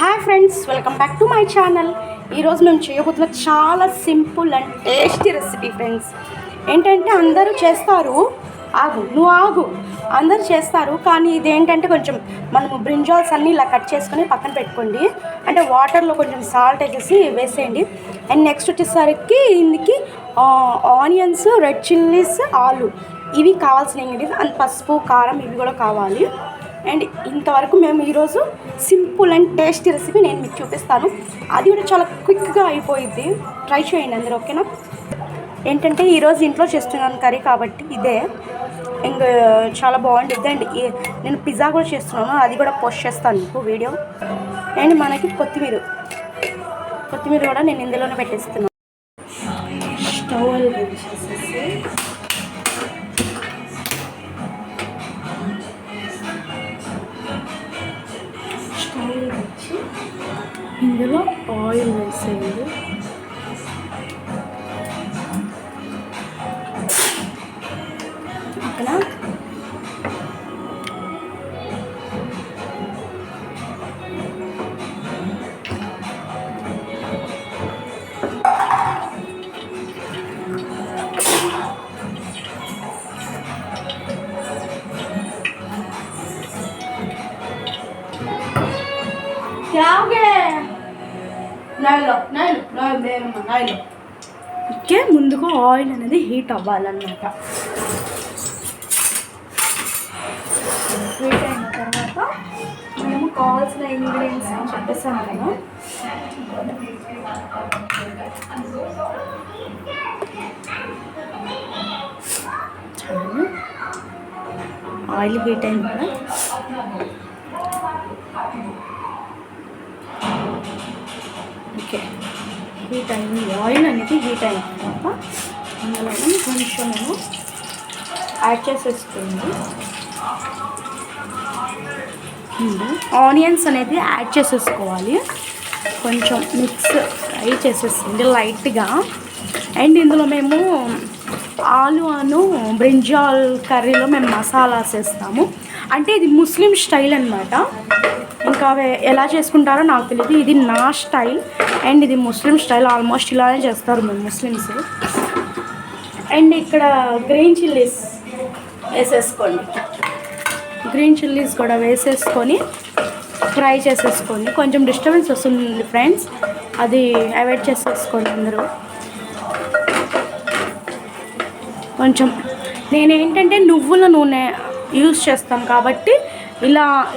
Hi friends, welcome back to my channel. ఈరోజు మేము చేయబోతున్న చాలా simple and tasty recipe friends. ఏంటంటే అందరూ చేస్తారు, అందరూ చేస్తారు, కానీ ఇదేంటంటే కొంచెం మనము బ్రింజాల్స్ అన్నీ ఇలా కట్ చేసుకొని పక్కన పెట్టుకోండి. అంటే వాటర్లో కొంచెం సాల్ట్ వేసేయండి. అండ్ నెక్స్ట్ వచ్చేసరికి ఇందుకి ఆనియన్స్, రెడ్ చిల్లీస్, ఆలు ఇవి కావాల్సిన ఇంగ్రీడియంట్స్. అండ్ పసుపు, కారం ఇవి కూడా కావాలి. అండ్ ఇంతవరకు మేము ఈరోజు సింపుల్ అండ్ టేస్టీ రెసిపీ నేను మీకు చూపిస్తాను. అది కూడా చాలా క్విక్గా అయిపోయింది. ట్రై చేయండి అందరూ, ఓకేనా? ఏంటంటే ఈరోజు ఇంట్లో చేస్తున్నాను కర్రీ కాబట్టి ఇదే ఇంకా చాలా బాగుంటుంది. అండ్ నేను పిజ్జా కూడా చేస్తున్నాను, అది కూడా పోస్ట్ చేస్తాను మీకు వీడియో. అండ్ మనకి కొత్తిమీర కూడా నేను ఇందులోనే పెట్టేస్తున్నాను. స్టవ్ చేసేసి ఇందులో ఆయిల్ వేసేయండి. అక్కడ ఓకే, ముందుగా ఆయిల్ అనేది హీట్ అవ్వాలన్నమాట. హీట్ అయిన తర్వాత మేము కావాల్సిన ఇంగ్రీడియంట్స్ అని చెప్పేసాను కదా. ఆయిల్ హీట్ అయింది కదా, ఓకే హీట్ అయింది. ఆయిల్ అనేది హీట్ అయిన తర్వాత అందులో కొంచెం నేను యాడ్ చేసేస్తుంది. ఆనియన్స్ అనేది యాడ్ చేసేసుకోవాలి. కొంచెం మిక్స్ ఫ్రై చేసేస్తుంది లైట్గా. అండ్ ఇందులో మేము ఆలు బ్రింజాల్ కర్రీలో మేము మసాలాస్ వేస్తాము. అంటే ఇది ముస్లిం స్టైల్ అనమాట. ఇంకా ఎలా చేసుకుంటారో నాకు తెలియదు, ఇది నా స్టైల్. అండ్ ఇది ముస్లిం స్టైల్, ఆల్మోస్ట్ ఇలానే చేస్తారు మేము ముస్లిమ్స్. అండ్ ఇక్కడ గ్రీన్ చిల్లీస్ వేసేసుకోండి. గ్రీన్ చిల్లీస్ కూడా వేసేసుకొని ఫ్రై చేసేసుకోండి. కొంచెం డిస్టర్బెన్స్ వస్తుంది ఫ్రెండ్స్, అది అవాయిడ్ చేసేసుకోండి అందరూ. కొంచెం నేనేంటంటే నువ్వుల నూనె యూజ్ చేస్తాను కాబట్టి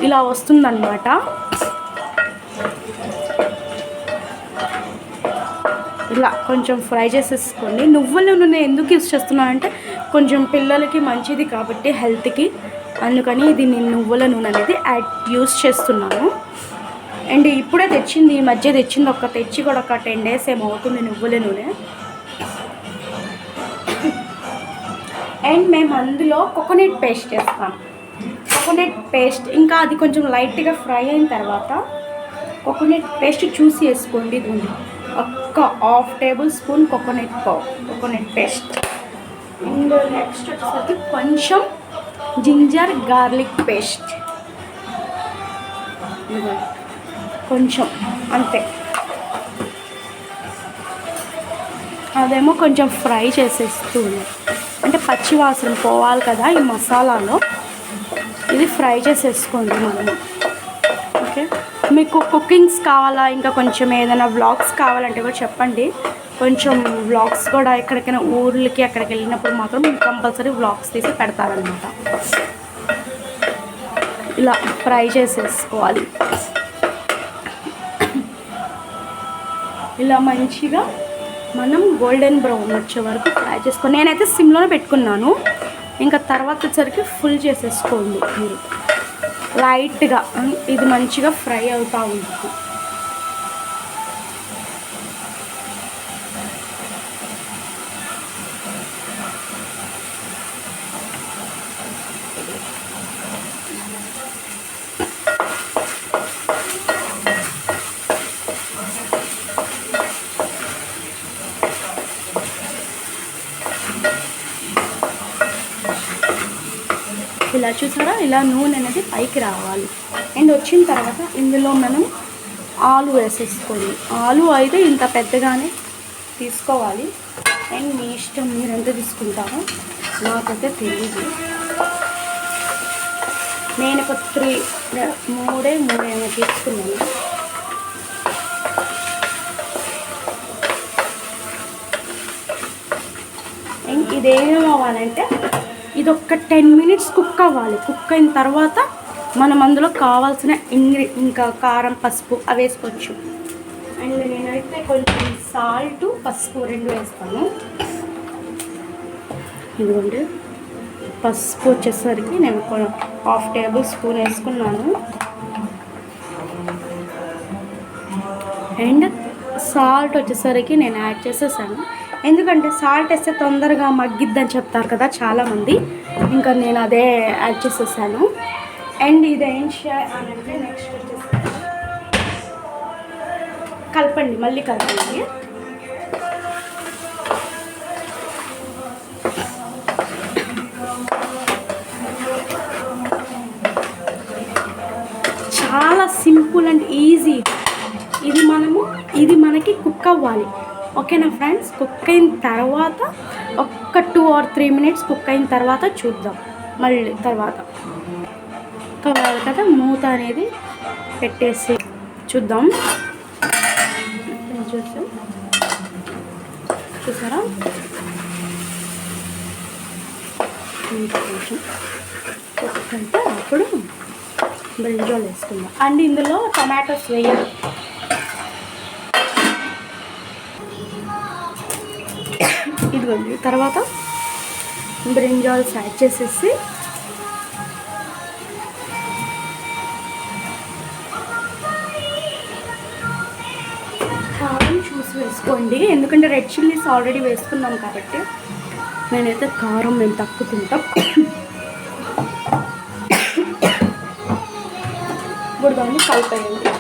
ఇలా వస్తుందన్నమాట. ఇలా కొంచెం ఫ్రై చేసేసుకోండి. నువ్వుల నూనె ఎందుకు యూజ్ చేస్తున్నానంటే కొంచెం పిల్లలకి మంచిది కాబట్టి హెల్త్కి, అందుకని ఇది నేను నువ్వుల నూనె అనేది యూజ్ చేస్తున్నాను. అండ్ ఇప్పుడే తెచ్చింది, ఈ మధ్య తెచ్చింది, తెచ్చి కూడా ఒక 10 days ఏమో అవుతుంది నువ్వుల నూనె. అండ్ మేము అందులో కోకోనట్ పేస్ట్ చేస్తాం. కోకోనట్ పేస్ట్ ఇంకా అది కొంచెం లైట్గా ఫ్రై అయిన తర్వాత కోకోనట్ పేస్ట్ చూసి వేసుకోండి. దీన్ని ఒక 1/2 tablespoon coconut paste. And next వచ్చేసరికి కొంచెం జింజర్ గార్లిక్ పేస్ట్, కొంచెం అంతే. అదేమో కొంచెం ఫ్రై చేసేస్తూ అంటే పచ్చి వాసన పోవాలి కదా ఈ మసాలాలో, ఇది ఫ్రై చేసేసుకోండి మనము. ఓకే, మీకు కుకింగ్స్ కావాలా, ఇంకా కొంచెం ఏదైనా వ్లాగ్స్ కావాలంటే కూడా చెప్పండి. కొంచెం వ్లాగ్స్ కూడా ఎక్కడికైనా ఊర్లకి అక్కడికి వెళ్ళినప్పుడు మాత్రం కంపల్సరీ వ్లాగ్స్ తీసి పెడతారనమాట. ఇలా ఫ్రై చేసేసుకోవాలి. ఇలా మంచిగా మనం గోల్డెన్ బ్రౌన్ వచ్చే వరకు ఫ్రై చేసుకోండి. నేనైతే సిమ్లోనే పెట్టుకున్నాను. ఇంకా తర్వాత వచ్చేసరికి ఫుల్ చేసేసుకోండి మీరు లైట్గా. ఇది మంచిగా ఫ్రై అవుతూ ఉంటుంది. ఇలా చూసారా, ఇలా నూనె అనేది పైకి రావాలి. అండ్ వచ్చిన తర్వాత ఇందులో మనం ఆలు వేసేసుకోండి. ఆలు అయితే ఇంత పెద్దగానే తీసుకోవాలి. అండ్ మీ ఇష్టం, మీరు ఎంత తీసుకుంటారో నాకైతే తెలియదు. నేను ఒక మూడే ఏమో తీసుకున్నాను. అండ్ ఇదేం అవ్వాలంటే ఇది ఒక 10 minutes కుక్ అవ్వాలి. కుక్ అయిన తర్వాత మనం అందులో కావాల్సిన ఇంకా కారం, పసుపు అవి వేసుకోవచ్చు. అండ్ నేనైతే కొంచెం సాల్ట్, పసుపు 2 వేస్తాను. ఇదిగోండి, పసుపు వచ్చేసరికి నేను 1/2 tablespoon వేసుకున్నాను. అండ్ సాల్ట్ వచ్చేసరికి నేను యాడ్ చేసేసాను. ఎందుకంటే సాల్ట్ వేస్తే తొందరగా మగ్గిద్దని చెప్తారు కదా చాలామంది, ఇంకా నేను అదే యాడ్ చేసేసాను. అండ్ ఇదేం చేయాలంటే నెక్స్ట్ వచ్చేసి కలపండి, మళ్ళీ కలపండి. చాలా సింపుల్ అండ్ ఈజీ. ఇది మనకి కుక్ అవ్వాలి. ఓకేనా ఫ్రెండ్స్? కుక్ అయిన తర్వాత ఒక 2 or 3 minutes కుక్ అయిన తర్వాత చూద్దాం. మళ్ళీ తర్వాత కావాలి కదా, మూత అనేది పెట్టేసి చూద్దాం. చూసారా? కొంచెం కుక్ అయితే అప్పుడు బ్రింజాల్ వేసుకుందాం. అండ్ ఇందులో టమాటోస్ వేయాలి. ఇదిగోండి, తర్వాత బ్రింజాల్స్ యాడ్ చేసేసి కారం చూసి వేసుకోండి. ఎందుకంటే రెడ్ చిల్లీస్ ఆల్రెడీ వేసుకున్నాం కాబట్టి నేనైతే కారం మేము తక్కువ తింటాం. ఇప్పుడు దాన్ని కలిపేయండి.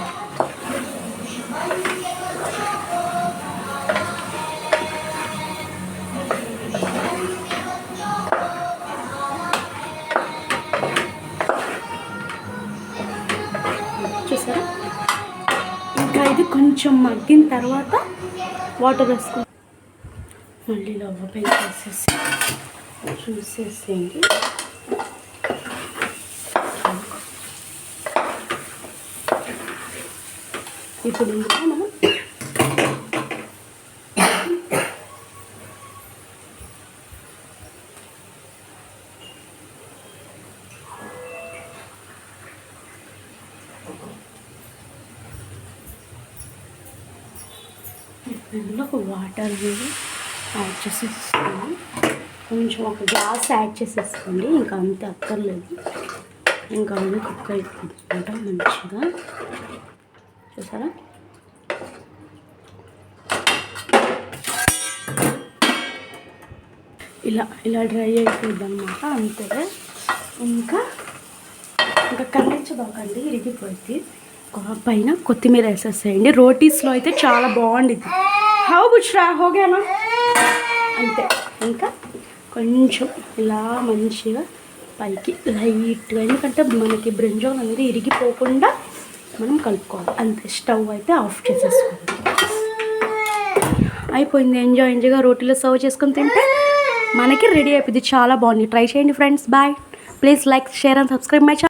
చూసారా? ఇంకా ఇది కొంచెం మగ్గిన తర్వాత వాటర్ వేసుకుని మళ్ళీ ఓపెన్ చేసేసి చూసేసేయండి. ఇప్పుడు ఇందులో మనం ఇందులో వాటర్ యాడ్ చేసేసుకోండి. కొంచెం ఒక గ్లాస్ యాడ్ చేసేసుకోండి. ఇంకా అంతే, అక్కర్లేదు. ఇంకా అన్నీ కుక్ అయిపోతుంటాం మంచిగా. చూసారా? ఇలా డ్రై అయిపోద్ది అన్నమాట. అంతే. ఇంకా కనిపించదండి, ఇరిగిపోయింది. పైన కొత్తిమీర వేసేసేయండి. రోటీస్లో అయితే చాలా బాగుండిద్ది. హౌ బుష్రా హోగానా? అంతే. ఇంకా కొంచెం ఇలా మంచిగా పైకి లైట్గా, ఎందుకంటే మనకి బ్రింజాల్ అనేది ఇరిగిపోకుండా మనం కలుపుకోవాలి. అంతే. స్టవ్ అయితే ఆఫ్ చేసేసుకోండి. అయిపోయింది. ఎంజాయ్గా రోటీలో సర్వ్ చేసుకొని తింటే మనకి రెడీ అయిపోయింది. చాలా బాగుంది. ట్రై చేయండి friends. Bye. Please like, share and subscribe my channel.